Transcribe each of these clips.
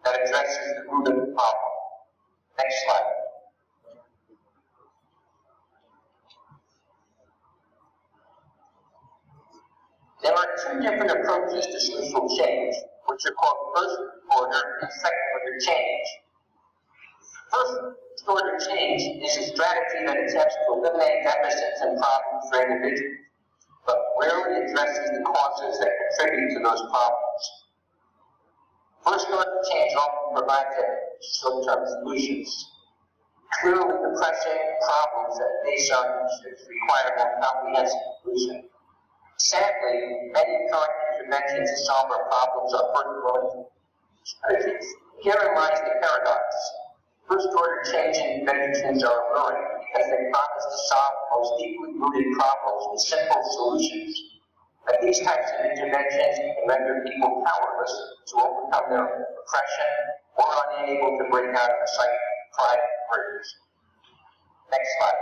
that addresses the root of the problem. Next slide. There are two different approaches to social change, which are called first-order and second-order change. First-order change is a strategy that attempts to eliminate deficits and problems for individuals, but rarely addresses the causes that contribute to those problems. First-order change often provides short-term solutions. Clearly, the pressing problems that face our users require more comprehensive solutions. Sadly, many current interventions to solve our problems are first-order strategies. Herein lies the paradox. First-order change interventions are alluring because they promise to solve the most deeply rooted problems with simple solutions. But these types of interventions can render people powerless to overcome their oppression or unable to break out of the cycle of pride and burdens. Next slide.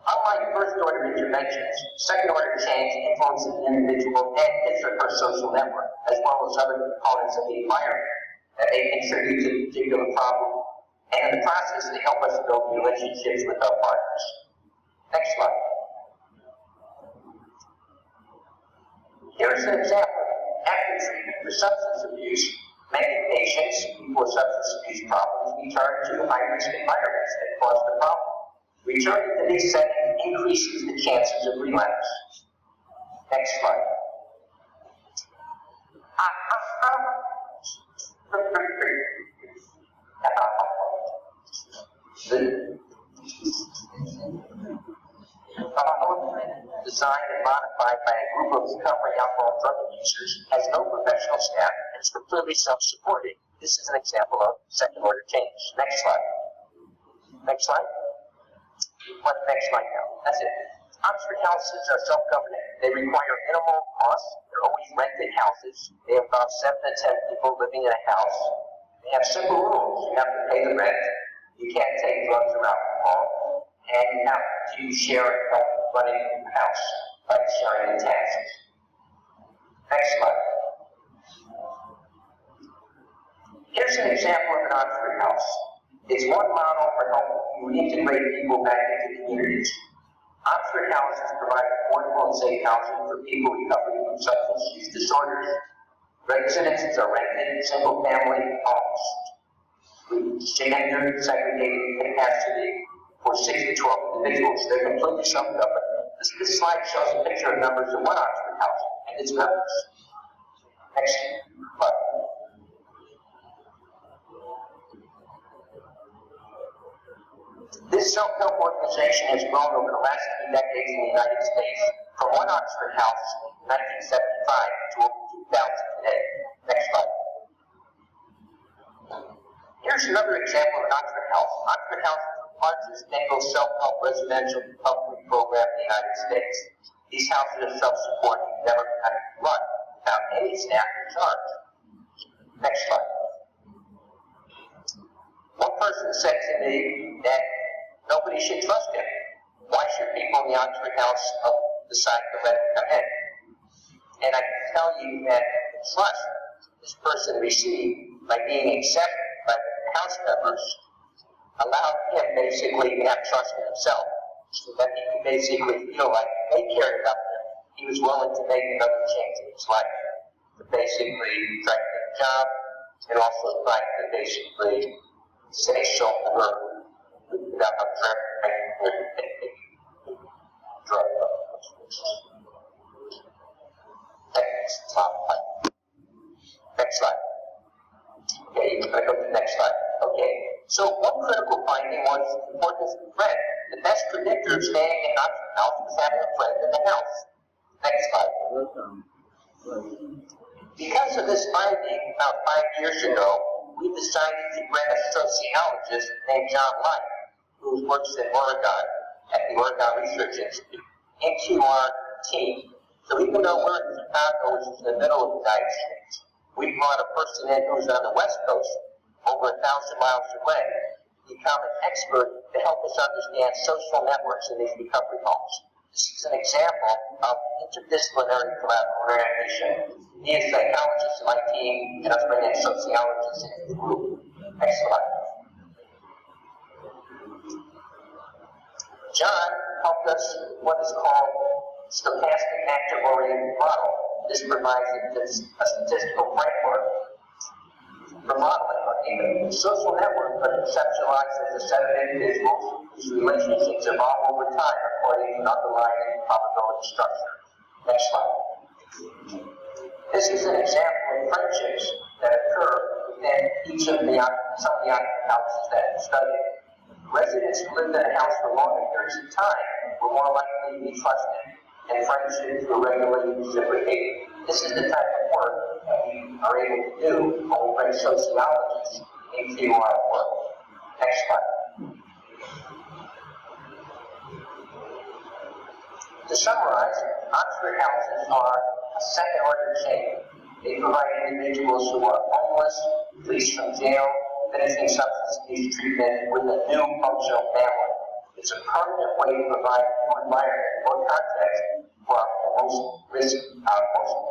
Unlike first-order interventions, second-order change influences the individual and his or her social network, as well as other components of the environment that may contribute to a particular problem, and in the process, they help us build relationships with our partners. Next slide. Here's an example. After treatment for substance abuse, many patients before substance abuse problems return to high-risk environments that cause the problem. Returning to these settings increases the chances of relapse. Next slide. Designed and modified by a group of recovering alcohol drug users, has no professional staff and is completely self-supporting. This is an example of second-order change. Next slide. Next slide. Next slide now. That's it. Oxford houses are self-governing. They require minimal costs. They're always rented houses. They have about 7 to 10 people living in a house. They have simple rules. You have to pay the rent. You can't take drugs or alcohol. And you have to share and help running the house by sharing the tasks. Next slide. Here's an example of an Oxford house. It's one model for helping integrate people back into communities. Oxford houses provide affordable and safe housing for people recovering from substance use disorders. Residences are rented in single-family homes with standard segregated capacity for 6 to 12 individuals. They're completely self-governed. This slide shows a picture of numbers of one Oxford house and its members. Next slide. This self-help organization has grown over the last 3 decades in the United States from one Oxford house in 1975 to over 2,000 today. Next slide. Here's another example of an Oxford house. Oxford House is the largest single self-help residential recovery program in the United States. These houses are self-supporting, democratically run, without any staff in charge. Next slide. One person said to me that nobody should trust him. Why should people in the Oxford House decide to let him come in? And I can tell you that the trust this person received by being accepted by the house members allowed him basically to have trust in himself, so that he could basically feel like they cared about him. He was willing to make another change in his life, to basically try to get a job, and also try to basically stay sober without drug. Next slide. Next slide. Okay, you're going to go to the next slide. Okay, so one critical finding was the importance of a friend. The best predictor of staying in Oxford House was having a friend in the house. Next slide. Because of this finding, about 5 years ago, we decided to bring a sociologist named John Light, who works in Oregon, at the Oregon Research Institute, into our team. So even though we're in Chicago, which is in the middle of the United States, we brought a person in who's on the West Coast, over 1,000 miles away, to become an expert to help us understand social networks in these recovery homes. This is an example of interdisciplinary collaboration. Me as psychologists in my team, and us bringing sociologists into the group. Next slide. John helped us with what is called stochastic active-oriented model. This provides a statistical framework for modeling a social network, but conceptualized as a set of individuals whose relationships evolve over time according to an underlying probability structure. Next slide. This is an example of friendships that occur within each of some of the houses that we studied. Residents who lived in a house for longer periods of time were more likely to be trusted, and friendships were regularly reciprocated. This is the type of work that we are able to do when we bring sociologists into our work. Next slide. To summarize, Oxford houses are a second-order chain. They provide individuals who are homeless, released from jail, finishing substance abuse treatment with a new functional family. It's a permanent way to provide more environment, more context for our most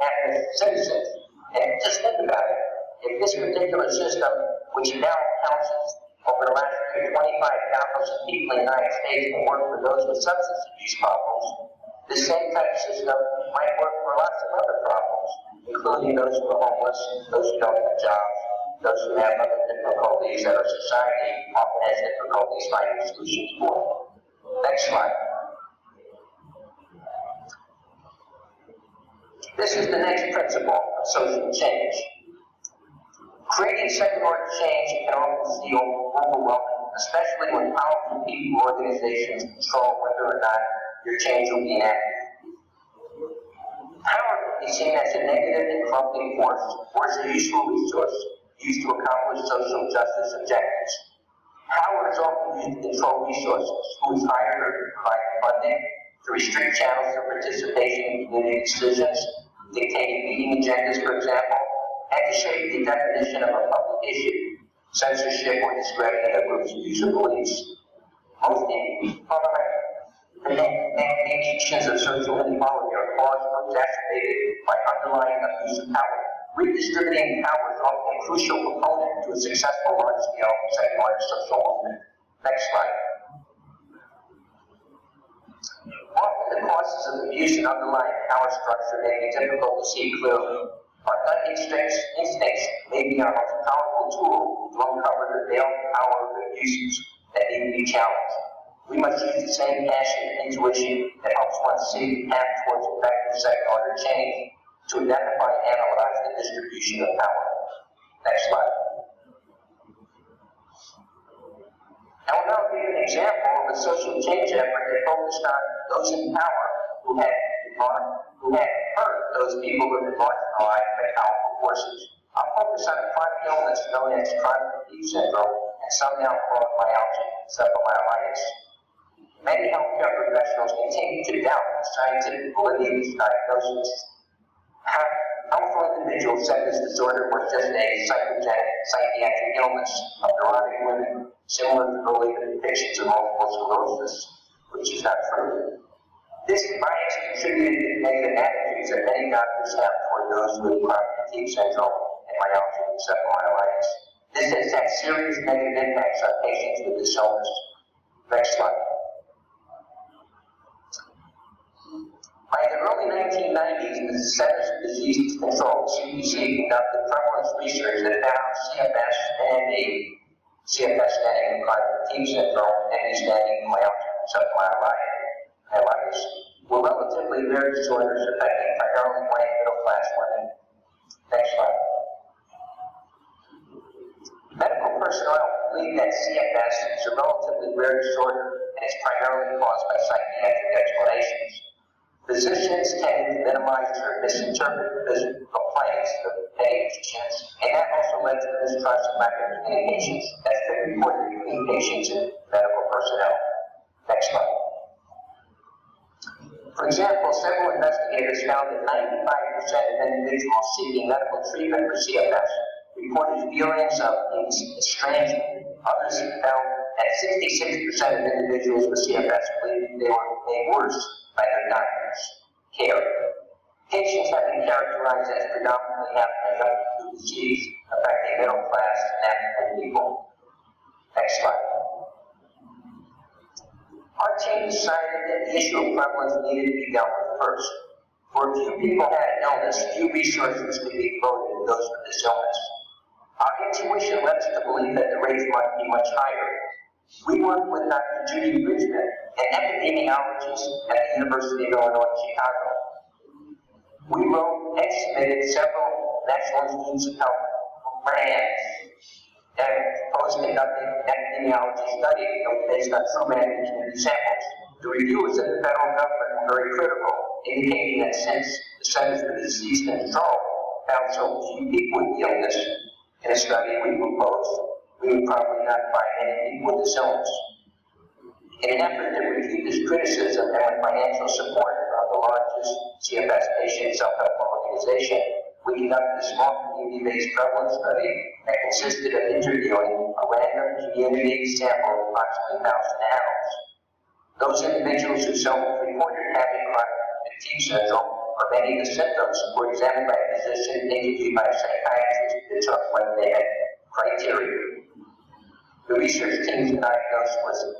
at-risk citizens. And just think about it. If this particular system, which now houses over the last year 25,000 people in the United States, can work for those with substance abuse problems, the same type of system might work for lots of other problems, including those who are homeless, those who don't have jobs, those who have other difficulties that our society often has difficulties finding solutions for. Next slide. This is the next principle of social change. Creating second-order change can often feel overwhelming, especially when powerful people or organizations control whether or not your change will be enacted. Power can be seen as a negative and corrupting force, or as a useful resource used to accomplish social justice objectives. Power is often used to control resources, who is hired to provide funding, to restrict channels of participation in community decisions, dictating meeting agendas, for example, and to shape the definition of a public issue, censorship or discrediting a group's views or beliefs. Most indications of social inequality are caused or exacerbated by underlying abuse of power. Redistributing power is often a crucial component to a successful large-scale second-order social movement. Next slide. Often the causes of abuse and underlying power structure may be difficult to see clearly. Our gut instincts may be our most powerful tool to uncover the veiled power of abuses that need to be challenged. We must use the same passion and intuition that helps one see the path towards effective second-order change to identify and analyze the distribution of power. Next slide. I will now give you an example of a social change effort that focused on those in power who had hurt those people who had been marginalized by powerful forces. I'll focus on a chronic illness known as chronic fatigue syndrome, and some now call it myalgia, encephalomyelitis. Many healthcare professionals continue to doubt the scientific validity of this diagnosis. Helpful individuals said this disorder was just a psychiatric illness of neurotic women, similar to early depictions of multiple sclerosis, which is not true. This bias contributed to negative attitudes that many doctors have toward those with chronic fatigue syndrome and myalgia encephalomyelitis. This has had serious negative impacts on patients with this illness. Next slide. By the early 1990s, the Centers for Disease Control, CDC, conducted prevalence research that found CFS and CFS standing for chronic fatigue syndrome and ME standing for myalgia encephalomyelitis, were relatively rare disorders affecting primarily white middle-class women. Next slide. Medical personnel believe that CFS is a relatively rare disorder and is primarily caused by psychiatric explanations. Physicians tend to minimize or misinterpret physical complaints of patients, and that also led to mistrust and lack of communications that's been reported between patients and medical personnel. Next slide. For example, several investigators found that 95% of individuals seeking medical treatment for CFS reported feelings of estrangement. Others felt and 66% of individuals with CFS believe they were made worse by their doctor's care. Patients have been characterized as predominantly having a disease affecting middle class and African people. Next slide. Our team decided that the issue of prevalence needed to be dealt with first. For few people had an illness, few resources could be devoted to those with this illness. Our intuition led us to believe that the rates might be much higher. We worked with Dr. Judy Bridgman, an epidemiologist at the University of Illinois, Chicago. We wrote and submitted several National Institutes of Health plans and proposed conducting an epidemiology study based on true random community samples. The reviewers of the federal government were very critical, indicating that since the Centers for Disease Control found so few people with the illness in a study we proposed, we would probably not find any people with this illness. In an effort to refute this criticism and with financial support from the largest CFS patient self-help organization, we conducted a small community-based prevalence study that consisted of interviewing a random community sample of approximately 1,000 adults. Those individuals who self-reported having chronic fatigue syndrome or many of the symptoms were examined by a physician, interviewed by a psychiatrist to determine whether they had criteria. The research team's diagnosis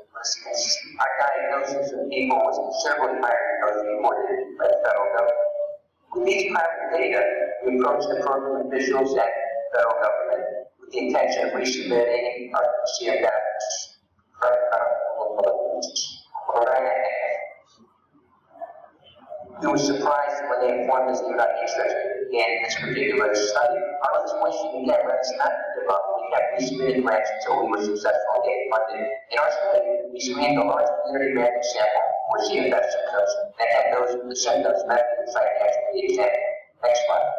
of people was considerably higher than those reported by the federal government. With these pilot data, we approached the program officials at the federal government with the intention of resubmitting our CFS We were surprised when they informed us they were not interested in this particular study. Our intuition again led us not to give up. We kept resubmitting grants until we were successful in getting funded. In our study, we screened a large community random sample for CFS symptoms and had those with the symptoms medically and psychiatrically examined. Next slide.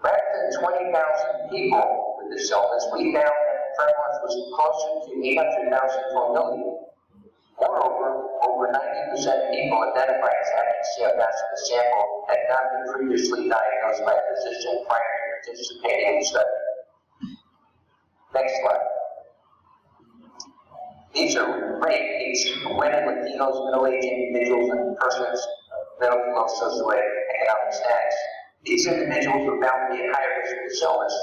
Rather than 20,000 people with this illness, we found that the prevalence was closer to 800,000 to a million. Moreover, over 90% of people identified as having CFS in the sample had not been previously diagnosed by a physician prior to participating in the study. Next slide. These are rates for women, Latinos, middle-aged individuals, and persons of middle to low socioeconomic status. These individuals were found to be at higher risk of this illness.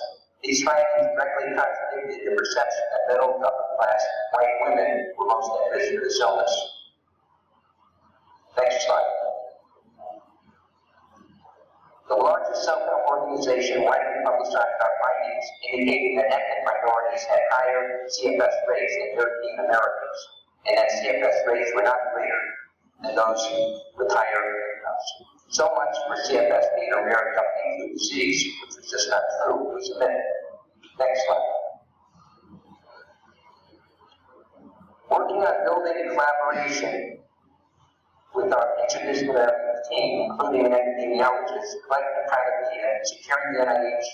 These findings directly contradicted the perception that middle to upper class white women were most at risk of this illness. Next slide. The largest self-help organization widely publicized our findings, indicating that ethnic minorities had higher CFS rates than European Americans, and that CFS rates were not greater than those with higher incomes. So much for CFS being a rare accompanying disease, which was just not true. It was a myth. Next slide. Working on building a collaboration with our interdisciplinary team, including an epidemiologist, collecting private data, and securing the NIH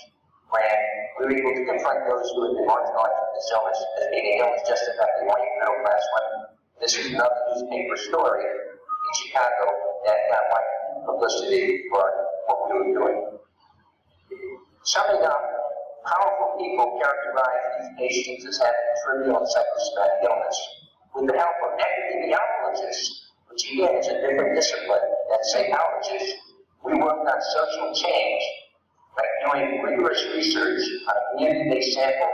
grant, we were able to confront those who had been marginalized from this illness as being an illness just affecting white middle-class women. This is another newspaper story in Chicago that got white publicity for what we were doing. Summing up, powerful people characterize these patients as having trivial and psychosomatic illness. With the help of epidemiologists, which again is a different discipline than psychologists, we worked on social change by doing rigorous research on a community-based sample,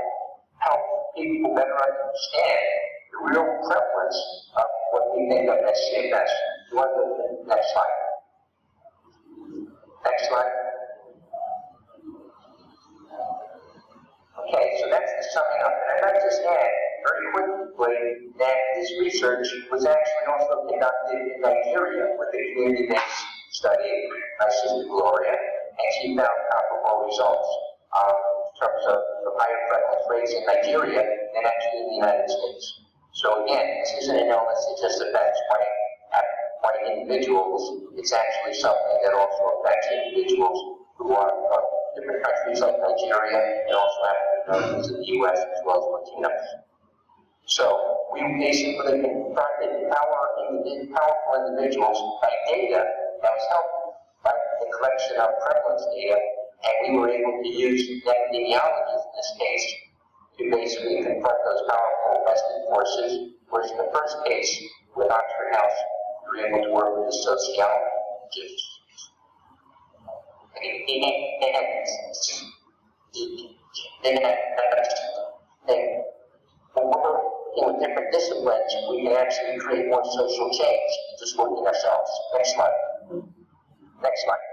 help people better understand the real prevalence of what we think of as CFS. You want to go to the next slide? Next slide. Okay, so that's the summing up. And I'd like to just add very quickly that this research was actually also conducted in Nigeria with a community-based study by Sister Gloria, and she found comparable results in terms of the higher prevalence rates in Nigeria than actually in the United States. So again, this isn't an illness that just affects white individuals. It's actually something that also affects individuals who are from different countries like Nigeria and also African Americans in the U.S. as well as Latinos. So we basically confronted powerful individuals by data that was helped by the collection of prevalence data, and we were able to use epidemiologists in this case to basically confront those powerful vested forces, whereas in the first case, with Oxford House, we were able to work with the sociologists. When we're working with different disciplines, we can actually create more social change, just working ourselves. Next slide. Next slide.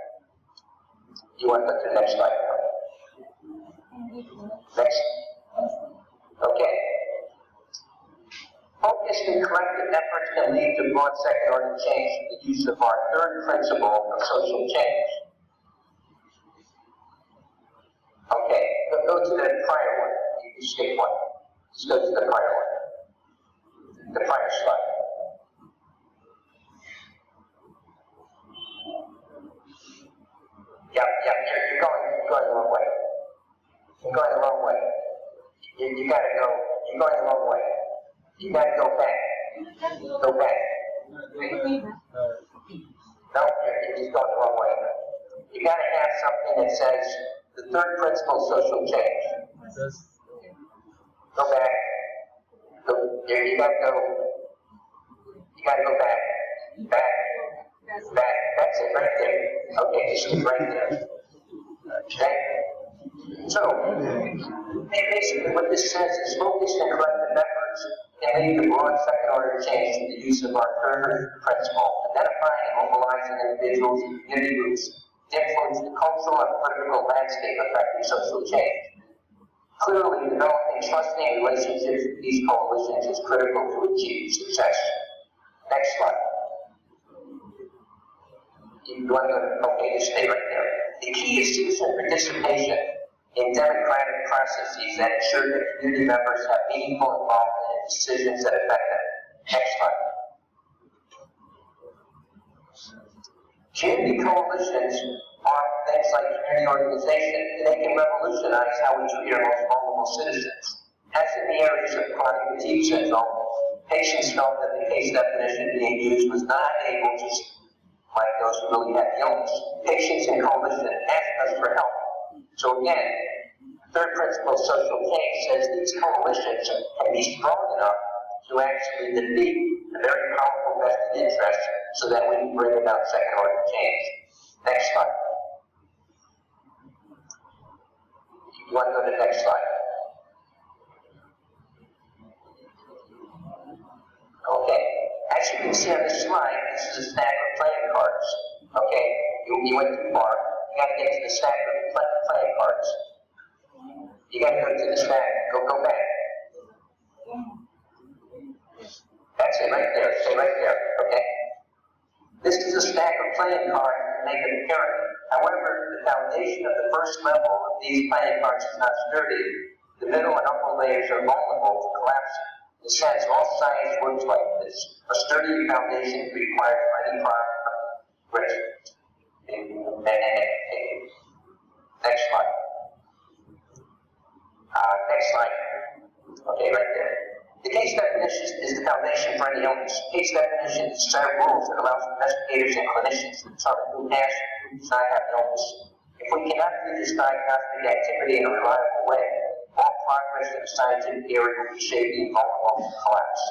You want to go to the next slide now? Next. Okay. Focused and collective efforts can lead to broad second-order change through the use of our third principle of social change. Okay, go to the prior one. You skip one. Let's go to the prior one. The prior slide. Yeah, you're going the wrong way. You're going the wrong way. You gotta go, you're going the wrong way. You gotta go back. Go back. No, you're just going the wrong way. You gotta have something that says the third principle of social change. Go back. You gotta go back. Back. That's it right there. Okay, just keep right there. Okay? So, basically what this says is focused and collective efforts can lead to broad second-order change through the use of our third principle, identifying and mobilizing individuals and community groups to influence the cultural and political landscape affecting social change. Clearly, developing trusting relationships with these coalitions is critical to achieve success. Next slide. You want to, okay, just stay right there. The key is citizen participation in democratic processes that ensure that community members have meaningful involvement in decisions that affect them. Next slide. Community coalitions are things like community organization, and they can revolutionize how we treat our most vulnerable citizens. As in the areas of chronic fatigue syndrome, patients felt that the case definition being used was not able to diagnose who really had the illness. Patients in coalition asked us for help. So again, third principle of social change says these coalitions can be strong enough to actually defeat a very powerful vested interest so that we can bring about second-order change. Next slide. You want to go to the next slide? Okay. As you can see on this slide, this is a stack of playing cards. Okay. You went too far. You got to get to the stack of playing cards. You got to go to the stack. Go back. That's it right there. Stay right there. Okay. This is a stack of playing cards that make it apparent. However, the foundation of the first level of these playing cards is not sturdy. The middle and upper layers are vulnerable to collapsing. In a sense, all science works like this. A sturdy foundation is required for any progress. Next slide. Next slide. Okay, right there. The case definition is the foundation for any illness. Case definition is a set of rules that allows investigators and clinicians to determine who has and who does not have the illness. If we cannot do this diagnostic activity in a reliable way, all progress in the scientific area will be shaky and vulnerable to collapse.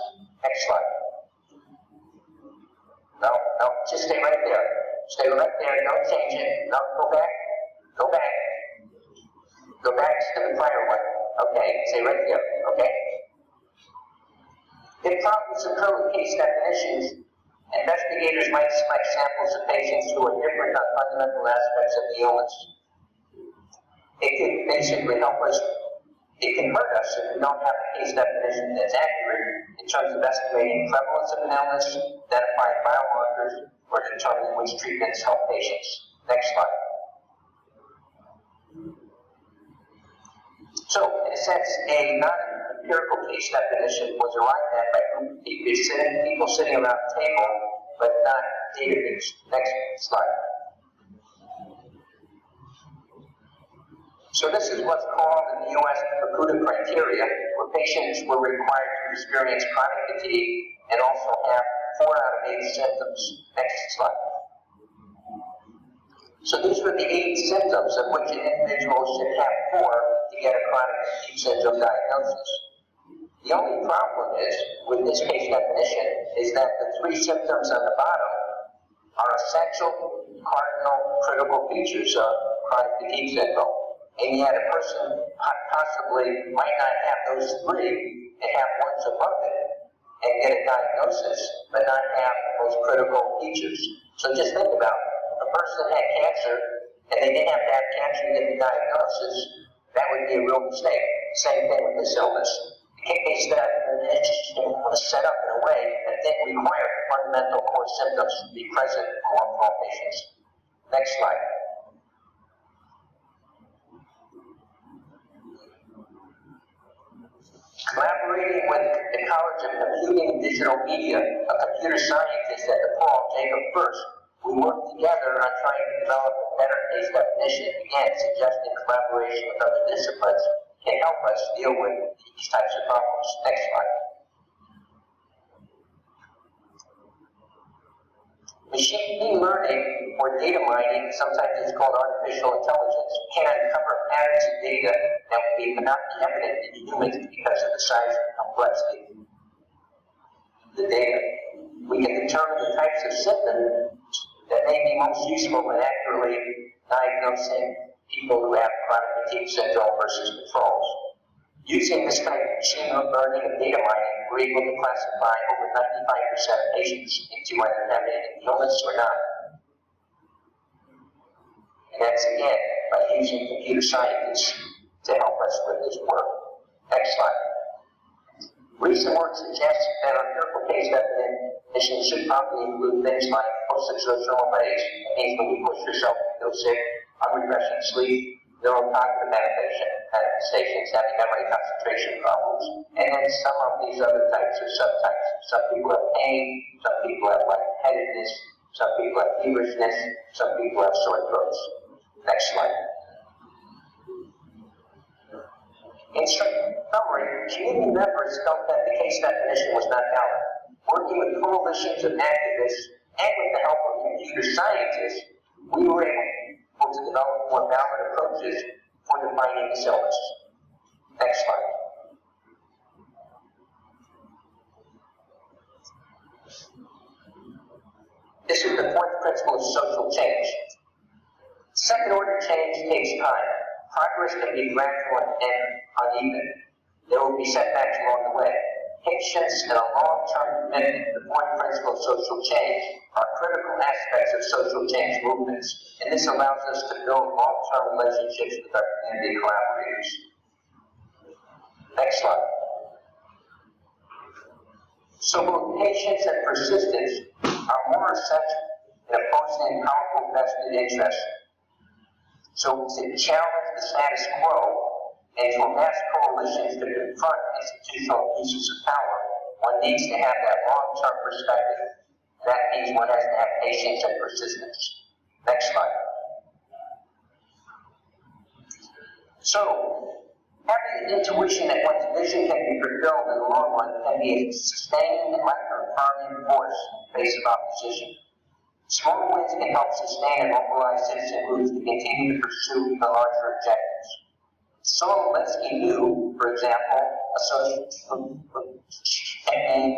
Next slide. No, just stay right there. Stay right there, don't change it. No, go back. Go back. Go back to the prior one. Okay, stay right there, okay? If problems occur with case definitions, investigators might select samples of patients who are different on fundamental aspects of the illness. It can basically help us, it can hurt us if we don't have a case definition that's accurate in terms of estimating prevalence of an illness, identifying biomarkers, or determining which treatments help patients. Next slide. So, in a sense, a non-empirical case definition was arrived at by people sitting around the table, but not database. Next slide. So this is what's called in the U.S. the Epide criteria, where patients were required to experience chronic fatigue and also have 4 out of 8 symptoms. Next slide. So these were the 8 symptoms of which an individual should have 4 to to get a chronic fatigue syndrome diagnosis. The only problem is, with this case definition, is that the three symptoms on the bottom are essential, cardinal, critical features of chronic fatigue syndrome. And yet a person possibly might not have those three and have ones above it and get a diagnosis, but not have those critical features. So just think about it. If a person had cancer and they didn't have to have cancer to get the diagnosis, that would be a real mistake. Same thing with this illness. The case definition was set up in a way that didn't require the fundamental core symptoms to be present for all patients. Next slide. Collaborating with the College of Computing and Digital Media, a computer scientist at DePaul, Jacob First, we worked together on trying to develop a better case definition, again suggesting collaboration with other disciplines can help us deal with these types of problems. Next slide. Machine learning, or data mining, sometimes it's called artificial intelligence, can uncover patterns of data that would not be evident in humans because of the size and complexity of the data. We can determine the types of symptoms that may be most useful in accurately diagnosing people who have chronic fatigue syndrome versus controls. Using this kind of machine learning and data mining, we're able to classify over 95% of patients into either having an illness or not. And that's again by using computer scientists to help us with this work. Next slide. Recent work suggests that our clinical case definition should probably include things like post-exertional malaise, that means when you push yourself and feel sick, unrefreshing sleep, neurocognitive manifestations, having memory concentration problems, and then some of these other types or subtypes. Some people have pain, some people have lightheadedness, some people have feverishness, some people have sore throats. Next slide. In summary, community members felt that the case definition was not valid. Working with coalitions of activists and with the help of computer scientists, we were able to develop more valid approaches for defining this illness. Next slide. This is the fourth principle of social change. Second order change takes time. Progress can be gradual and uneven. There will be setbacks along the way. Patience and a long-term commitment to the fourth principle of social change are critical aspects of social change movements, and this allows us to build long-term relationships with our community collaborators. Next slide. So both patience and persistence are more essential in opposing powerful vested interests. So to challenge the status quo and to amass coalitions to confront institutional abuses of power, one needs to have that long-term perspective. That means one has to have patience and persistence. Next slide. So, having the intuition that one's vision can be fulfilled in the long run can be a sustaining and life-affirming force in the face of opposition. Small wins can help sustain and mobilize citizen groups to continue to pursue the larger objectives. So Linsky knew, for example, a social campaign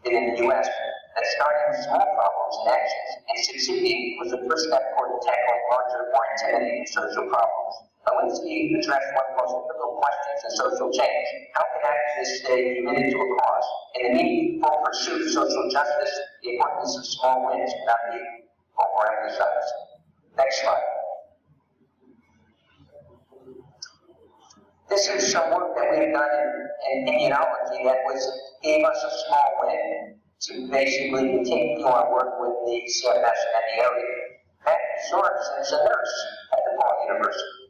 in the U.S. that starting with small problems and actions and succeeding was the first step toward tackling larger, more intimidating social problems. Linsky addressed one of the most difficult questions in social change. How can activists stay committed to a cause? In the meaningful pursuit of social justice, the importance of small wins cannot be overemphasized. Next slide. This is some work that we have done in immunology that gave us a small win to basically continue our work with the CFS in the area. Matt Sorensen is a nurse at DePaul University.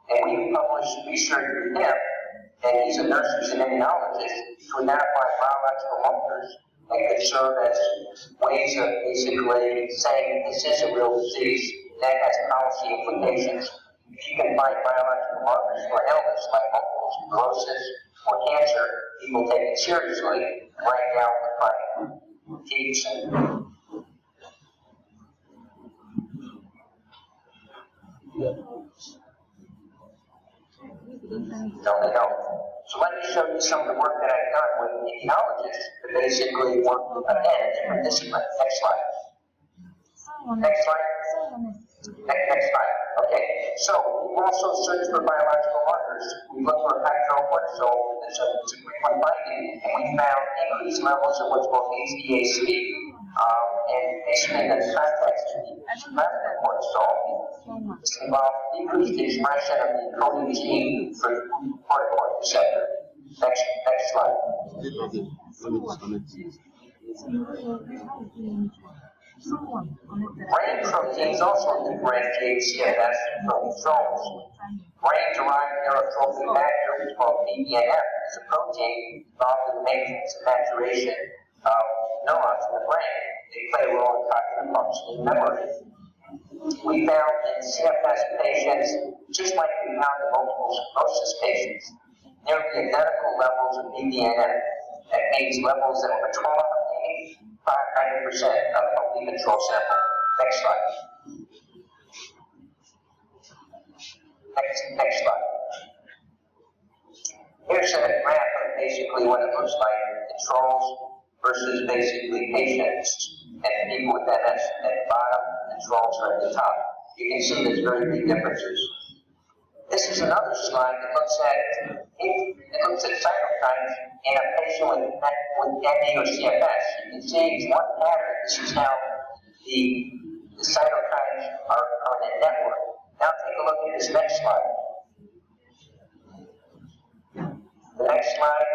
And we published research with him, and he's a nurse who's an immunologist, to identify biological markers that could serve as ways of basically saying this is a real disease that has policy implications. If you can find biological markers for an illness like multiple sclerosis or cancer, people take it seriously. Right now, we're fighting teach and No, they don't. So let me show you some of the work that I've done with immunologists to basically work with, again, a different discipline. Next slide. Next slide. Next slide. Okay. So we also search for biological markers. We look for hydrocortisol. It's a frequent finding, and we found increased levels of what's called HDAC. And basically in the context of the plasma cortisol, this involves decreased expression of the encoding gene for the corticoid receptor. Next slide. Brain proteins also differentiate CFS from controls. Brain-derived neurotrophic factor, which is called BDNF, is a protein involved in the maintenance and maturation of neurons in the brain. They play a role in cognitive functioning and memory. We found in CFS patients, just like we found in multiple sclerosis patients, nearly identical levels of BDNF. That means levels that were 12 to 90% of healthy control sample. Next slide. Next slide. Here's a graph of basically what it looks like, controls versus basically patients and people with MS at the bottom, controls are at the top. You can see there's very big differences. This is another slide that looks at cytokines in a patient with ME or CFS. You can see it's one pattern. This is how the cytokines are in a network. Now take a look at this next slide. The next slide.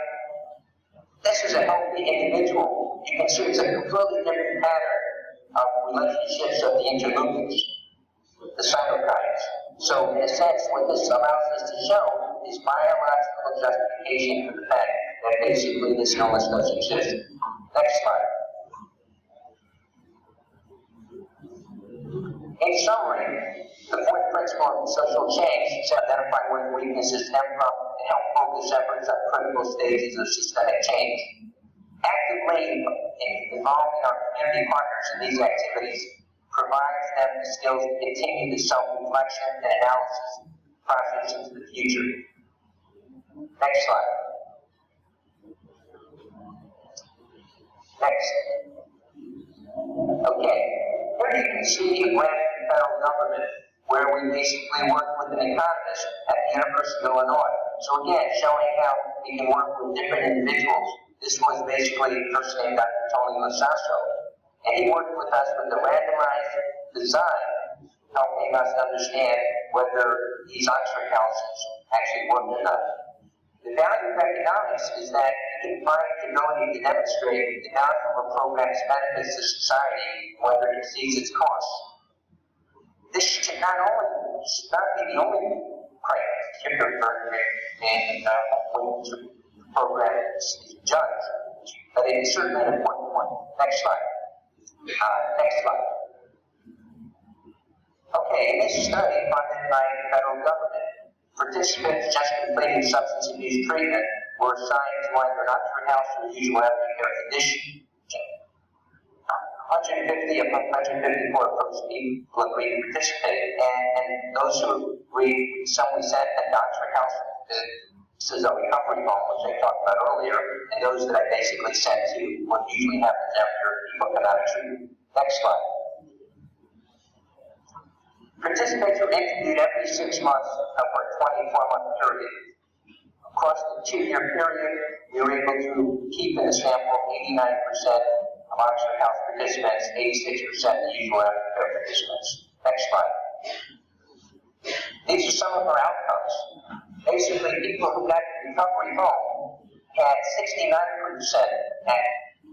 This is a healthy individual. You can see it's a completely different pattern of relationships of the interleukins, the cytokines. So in a sense, what this allows us to show is biological justification for the fact that basically this illness does exist. Next slide. In summary, the fourth principle of social change is to identify where the weaknesses stem from and help focus efforts on critical stages of systemic change. Actively involving our community partners in these activities provides them the skills to continue the self-reflection and analysis process into the future. Next slide. Next. Okay. Here you can see a graph of the federal government where we basically work with an economist at the University of Illinois. So again, showing how we can work with different individuals. This was basically a person named Dr. Tony Lasasso. And he worked with us with the randomized design, helping us understand whether these Oxford houses actually work or not. The value of economics is that you can find the ability to demonstrate the value of a program's benefits to society, whether it exceeds its costs. This should not be the only criteria in when the program is judged, but it is certainly an important one. Next slide. Next slide. Okay, in this study funded by the federal government, participants just completing substance abuse treatment were assigned to either an Oxford House or usual aftercare condition. 150 of 154 approached people agreed to participate, and those who agreed, some we sent at the Oxford House. This is a recovery home, which I talked about earlier, and those that I basically sent to what usually happens after people come out of treatment. Next slide. Participants were interviewed every 6 months over a 24-month period. Across the 2-year period, we were able to keep in the sample 89% of Oxford House participants, 86% the usual aftercare participants. Next slide. These are some of our outcomes. Basically, people who got the recovery home had 69% at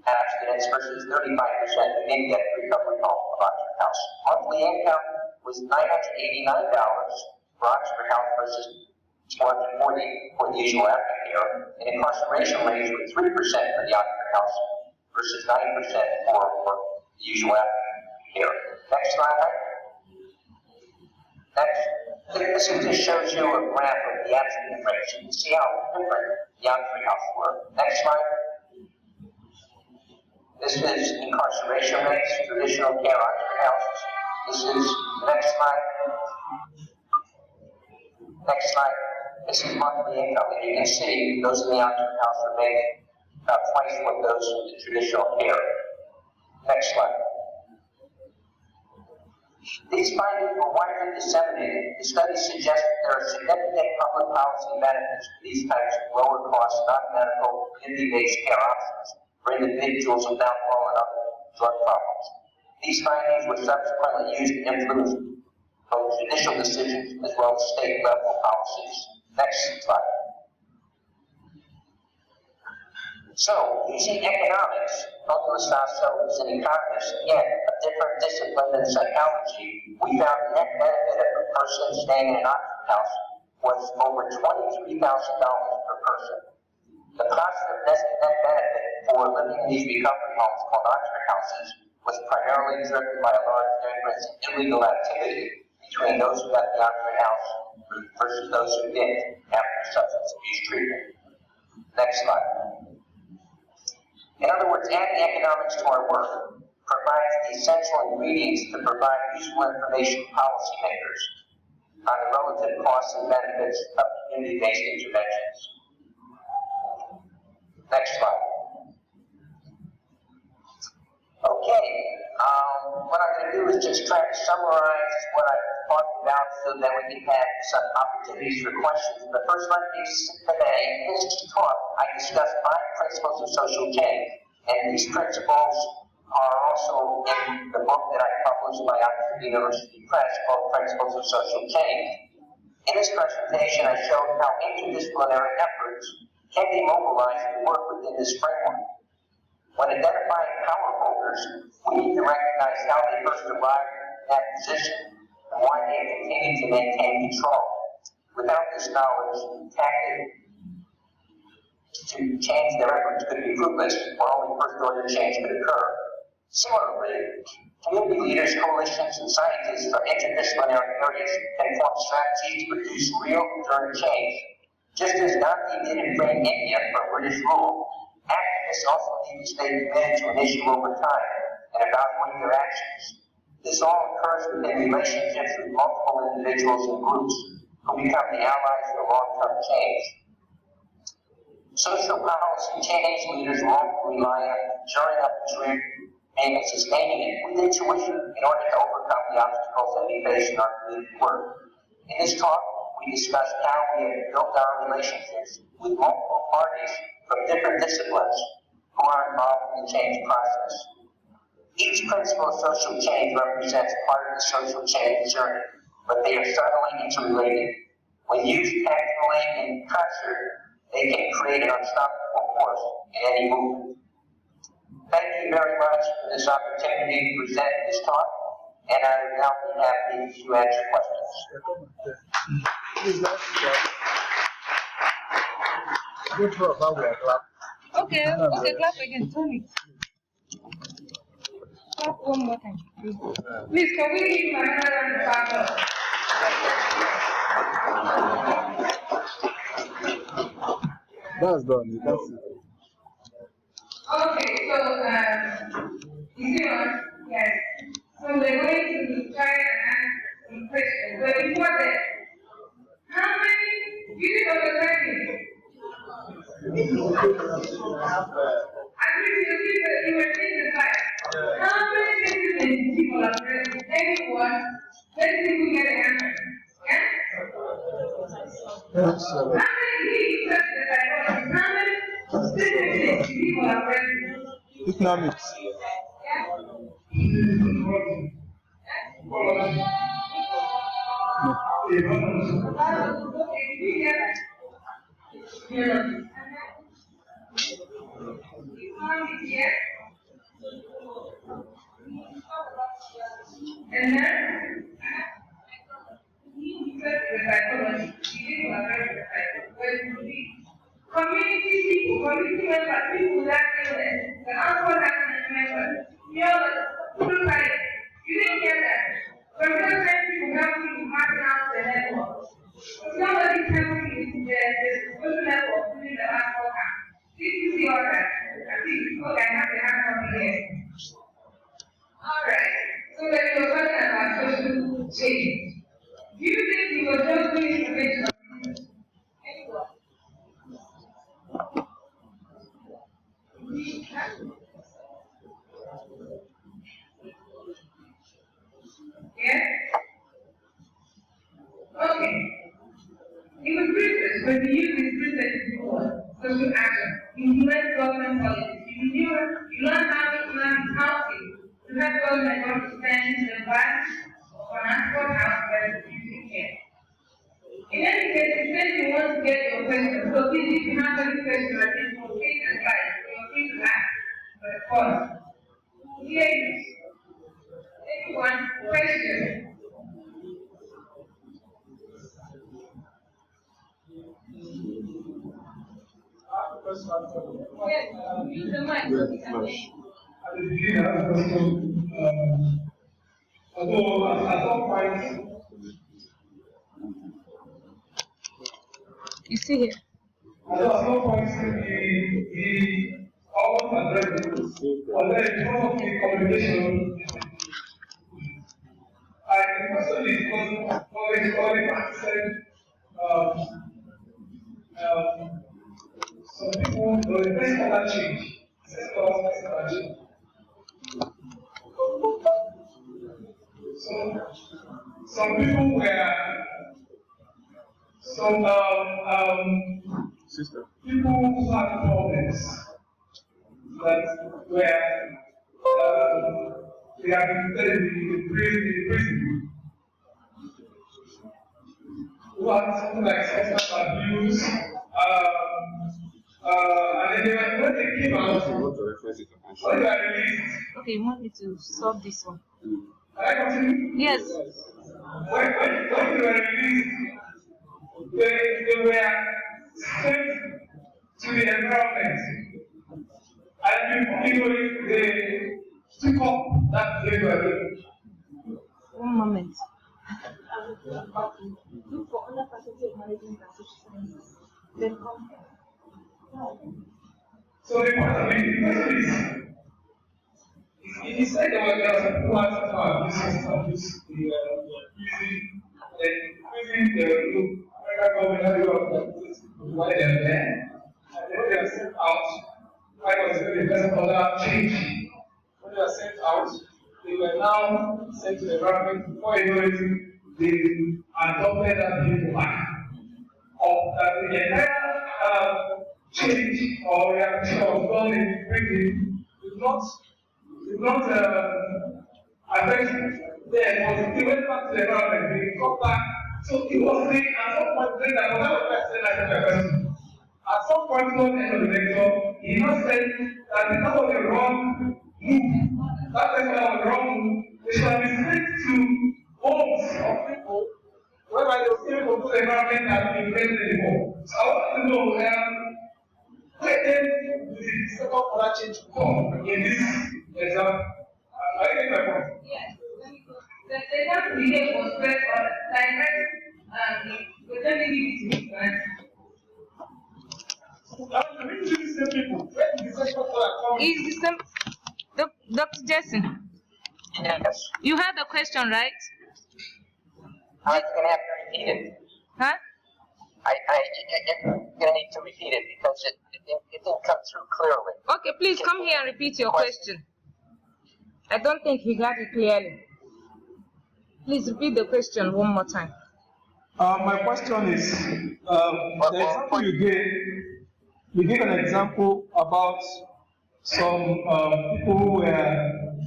abstinence versus 35% who didn't get the recovery home of Oxford House. Monthly income was $989 for Oxford House versus $440 for the usual aftercare. And incarceration rates were 3% for the Oxford House versus 9% for the usual aftercare. Next slide. Next. This just shows you a graph of the abstinence rates. You can see how different the Oxford House were. Next slide. This is incarceration rates, traditional care Oxford houses. This is the next slide. Next slide. This is monthly income, and you can see those in the Oxford House are making about twice what those in the traditional care. Next slide. These findings were widely disseminated. The study suggests that there are significant public policy benefits to these types of lower cost, non-medical, community-based care options for individuals with alcohol and other drug problems. These findings were subsequently used to influence both judicial decisions as well as state level policies. Next slide. So, using economics, Douglas Nasso is an economist, yet a different discipline than psychology. We found the net benefit of a person staying in an Oxford House was over $23,000 per person. The positive net benefit for living in these recovery homes called Oxford Houses was primarily driven by a large difference in illegal activity between those who got the Oxford House versus those who didn't after substance abuse treatment. Next slide. In other words, adding economics to our work provides the essential ingredients to provide useful information to policymakers on the relative costs and benefits of community-based interventions. Next slide. Okay, what I'm going to do is just try to summarize what I've talked about so that we can have some opportunities for questions. But first, let me today, in this talk, I discussed 5 principles of social change. And these principles are also in the book that I published by Oxford University Press called Principles of Social Change. In this presentation, I showed how interdisciplinary efforts can be mobilized to work within this framework. When identifying power holders, we need to recognize how they first arrived in that position and why they continue to maintain control. Without this knowledge, tactic to change their efforts could be fruitless, or only first-order change could occur. Similarly, community leaders, coalitions, and scientists from interdisciplinary areas can form strategies to produce real, enduring change. Just as Gandhi did in freeing India from British rule, activists also need to stay committed to an issue over time and evaluate their actions. This all occurs within relationships with multiple individuals and groups who become the allies for long-term change. Social policy change leaders will often rely on joining up the dream and sustaining it with intuition in order to overcome the obstacles that we face in our community work. In this talk, we discussed how we have built our relationships with multiple parties from different disciplines who are involved in the change process. Each principle of social change represents part of the social change journey, but they are subtly interrelated. When used tactfully in concert, they can create an unstoppable force in any movement. Thank you very much for this opportunity to present this talk, and I will now be happy to answer questions. Okay, clap again, Tony. Clap one more time. Please, can we give another round of applause? That's done. That's it. Okay, so you see what? Yes. So we're going to try and answer some questions. But before that, how many units of the training? I think you were saying the fact. How many citizens people are present? Anyone? Let's see if we get an answer. Yeah? How many people are present? How many citizens people are present? Economics. And then, community people, community members, people that the alcohol members, you didn't get that. Sometimes people help you mark out the network. Somebody tells me the social network within the alcohol. This is the order. I think I have the hand on here. Alright, so when you're talking about social change, do you think you were just doing but the youth is privileged to do what? Social action, implement government policies. You learn how economic housing to help government not to spend the balance of an transport house by refusing care. In any case, you said you want to get your question, so please, if you have any question, I think you'll take the slide, you're free to ask. But of course, here is anyone question. Yes, use the mic so we can hear you. At the beginning, I have a question. Although at some point, You see here. although at some point he almost addressed it, but then because of the communication, and the question is because already said, some people will face other change. So some people were people who had problems that were they have been put in prison who had something like substance abuse, and then when they came out, when they were released. Okay, you want me to solve this one? Can I continue? Yes. When they were released, they were sent to the environment, and they took up that labor. One moment. Look for other faculty of management and social sciences. Then come here. So the point of it is, he said there was who had abuse using the American government why they are there, and then they are sent out. Why was the person other change? When they were sent out, they were now sent to the environment before you know it, they adopted that behavior back. Of that the entire change or reaction of God in prison did not affect them. They went back to the environment, they got back. So it was saying at some point during that, whatever person like that person, at some point towards the end of the lecture, he now said that because of the wrong move, that person that was wrong move, they should have been sent to homes of people whereby they were still able to the environment that they didn't anymore. So I want to know where then the second order change come in this example. I get my point. Yes. The example we gave was first order, direct, we don't need it to be Is the same, Dr. Jason? Yes. You had the question, right? I'm gonna have to repeat it. Huh? You're gonna need to repeat it because it didn't come through clearly. Okay, please come here and repeat your question. I don't think he got it clearly. Please repeat the question one more time. My question is, the example you gave an example about some people who were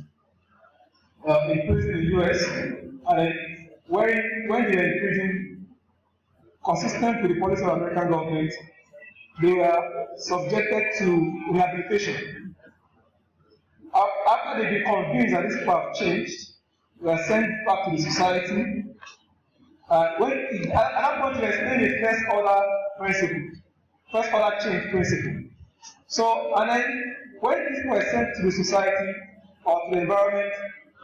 in prison in the US, and when they were in prison, consistent with the policy of the American government, they were subjected to rehabilitation. After they be convinced that this people have changed, they were sent back to the society. At that point, we explain the first order principle, first order change principle. So, and then when people were sent to the society or to the environment,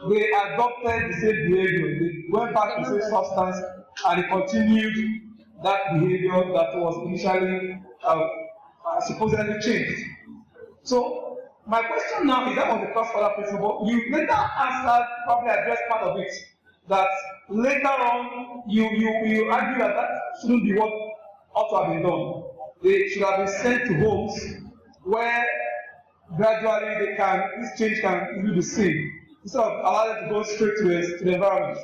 they adopted the same behavior. They went back to the same substance and they continued that behavior that was initially supposedly changed. So, my question now is that on the first order principle. You later answered, probably addressed part of it, that later on you argue that that shouldn't be what ought to have been done. They should have been sent to homes where gradually this change can do the same, instead of allowing them to go straight to the environment,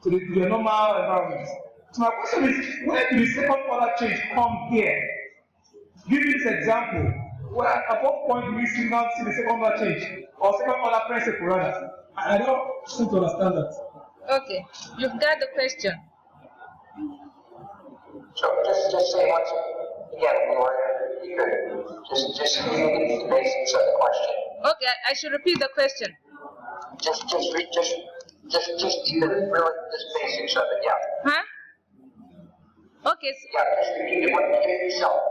to the normal environment. So my question is, where do the second order change come here? Give me this example. Where, at what point do we see now see the second order change? Or second order principle rather? I don't seem to understand that. Okay, you've got the question. So just say once again, Gloria, you could just give me the basics of the question. Okay, I should repeat the question. Just even really just basics of it, yeah. Huh? Okay, Yeah, just repeat it what you did yourself.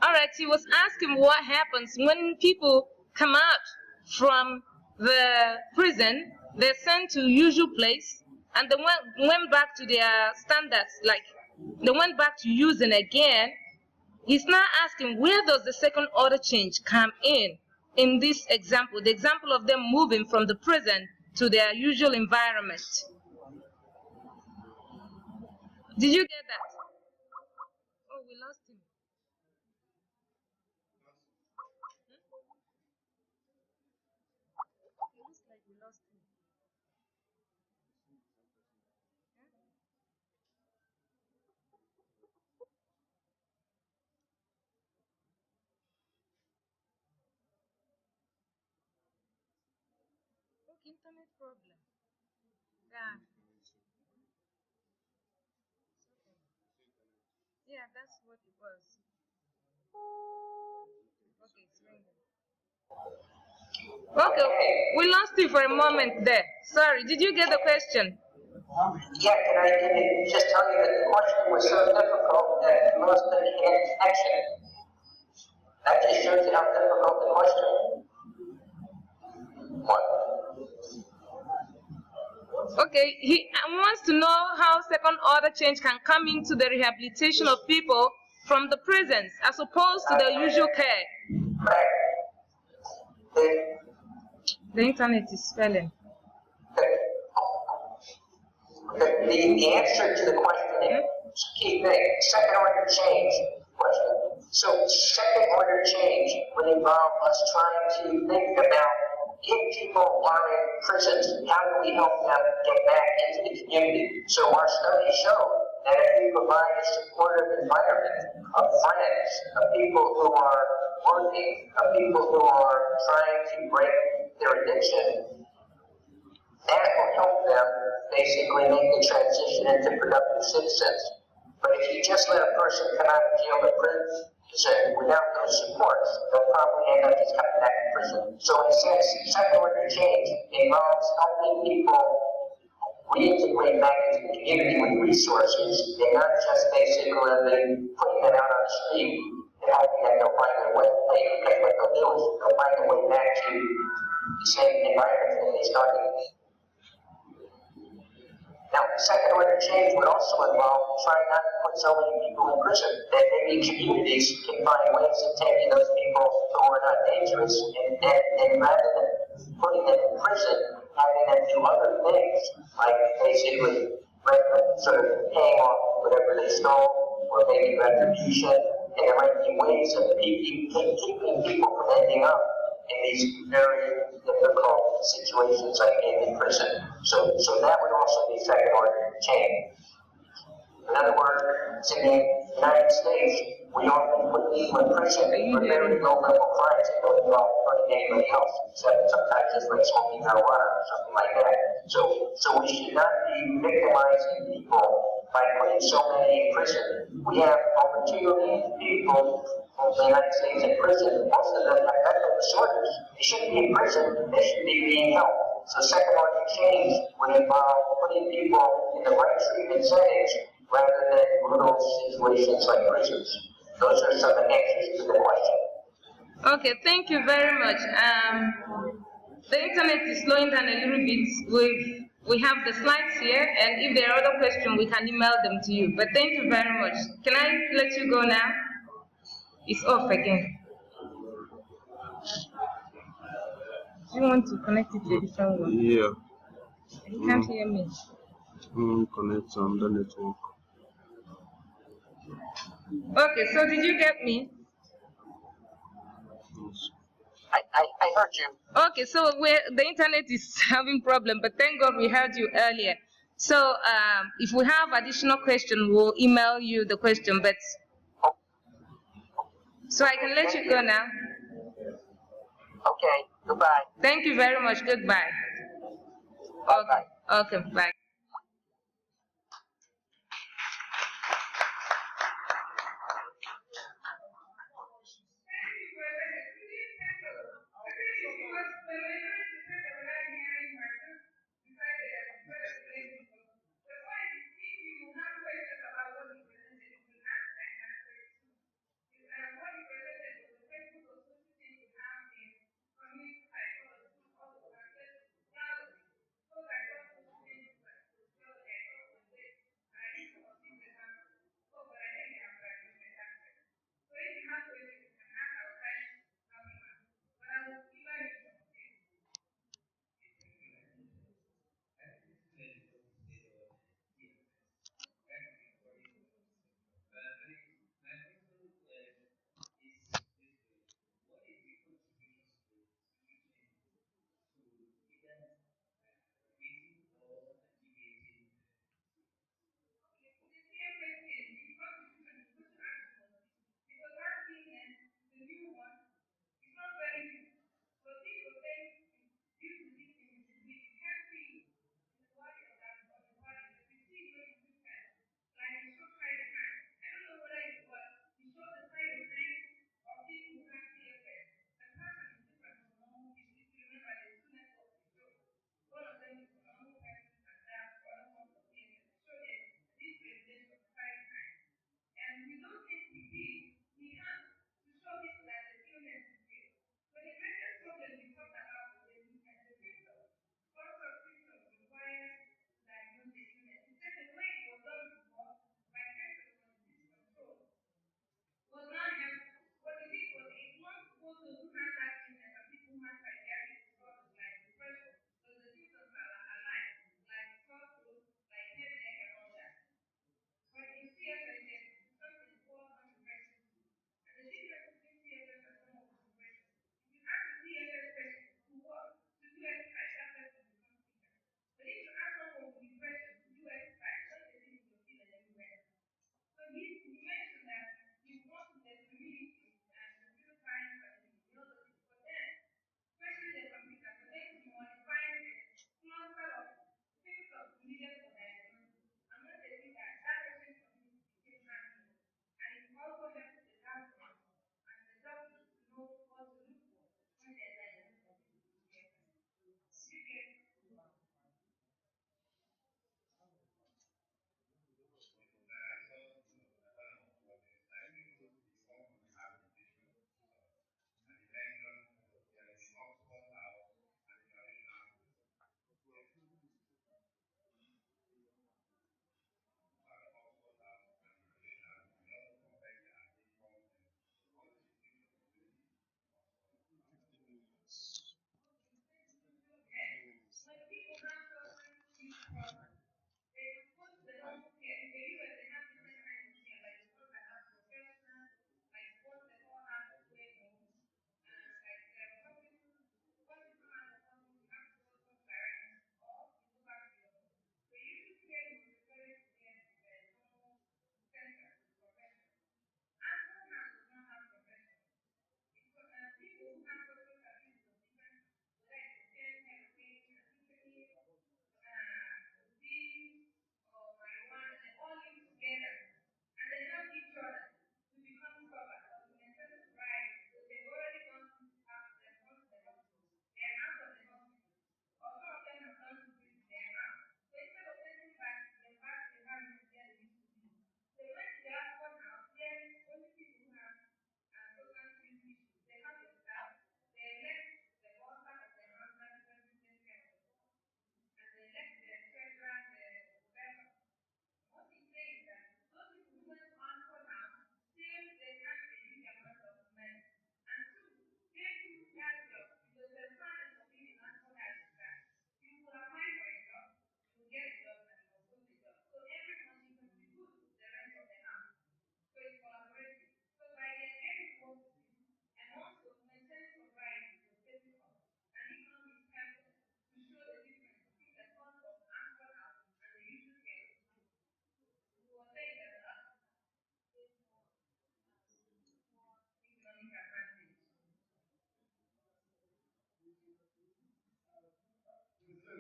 all right, he was asking what happens when people come out from the prison, they're sent to usual place, and they went back to their standards, like they went back to using again. He's now asking, where does the second order change come in this example, the example of them moving from the prison to their usual environment? Did you get that? Oh, we lost him. It looks like we lost him. Okay, internet problem. Yeah. Yeah, that's what it was. Okay, it's ringing. Okay, we lost you for a moment there. Sorry, did you get the question? Yeah, can I just tell you that the question was so difficult that you lost the connection? That just shows you how difficult the question was. Okay, he wants to know how second order change can come into the rehabilitation of people from the prisons as opposed to the usual care. Right. The internet is failing. The answer to the question is key thing, second order change question. So second order change would involve us trying to think about if people are in prisons, how do we help them get back into the community? So our studies show that if we provide a supportive environment of friends, of people who are working, of people who are trying to break their addiction, that will help them basically make the transition into productive citizens. But if you just let a person come out of jail or prison without those supports, they'll probably end up just coming back to prison. So in a sense, second order change involves helping people reintegrate back into the community with resources and not just basically putting them out on the street and hoping that they'll find their way. Because what they'll do is they'll find their way back to the same environment that they started with. Now, second order change would also involve trying not to put so many people in prison that maybe communities can find ways of taking those people who are not dangerous and rather than putting them in prison, having them do other things, like basically sort of paying off whatever they stole or maybe retribution, and there might be ways of keeping people from ending up in these very difficult situations like being in prison. So that would also be second order change. In other words, in the United States, we often put people in prison for very low-level crimes that don't involve hurting anybody else, except sometimes just like smoking marijuana or something like that. So we should not be victimizing people by putting so many in prison. We have over 2 million people in the United States in prison. Most of them have mental disorders. They shouldn't be in prison. They should be being helped. So second order change would involve putting people in the right treatment settings rather than brutal situations like prisons. Those are some answers to the question. Okay, thank you very much. The internet is slowing down a little bit. We have the slides here, and if there are other questions, we can email them to you. But thank you very much. Can I let you go now? It's off again. Do you want to connect it to a different one? Yeah. You can't hear me. Connect on the network. Okay, so did you get me? I heard you. Okay, so the internet is having problem, but thank God we heard you earlier. So if we have additional question, we'll email you the question. But so I can let you go now. Okay, goodbye. Thank you very much. Goodbye. Bye-bye. Okay. Bye.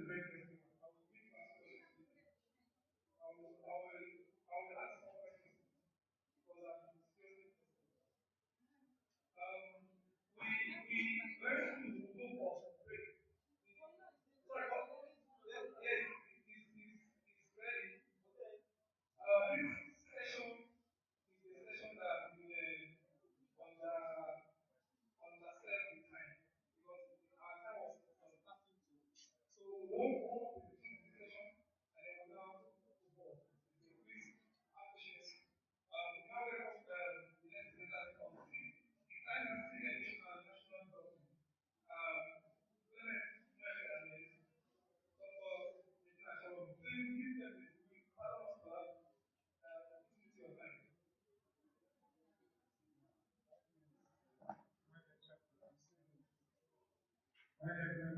is very interesting. I will read my questions. I will ask more questions because I'm still. We learn to move of break. Sorry, what? Yes, it's ready. This session is a session that we understand with time because our time was starting to. So we won't the session and then we'll now move on. Please have patience. Now we have the next thing that comes in. It's time to see additional national government. Let me measure this. So for international, please give them the quick balance of opportunity of time. Untitled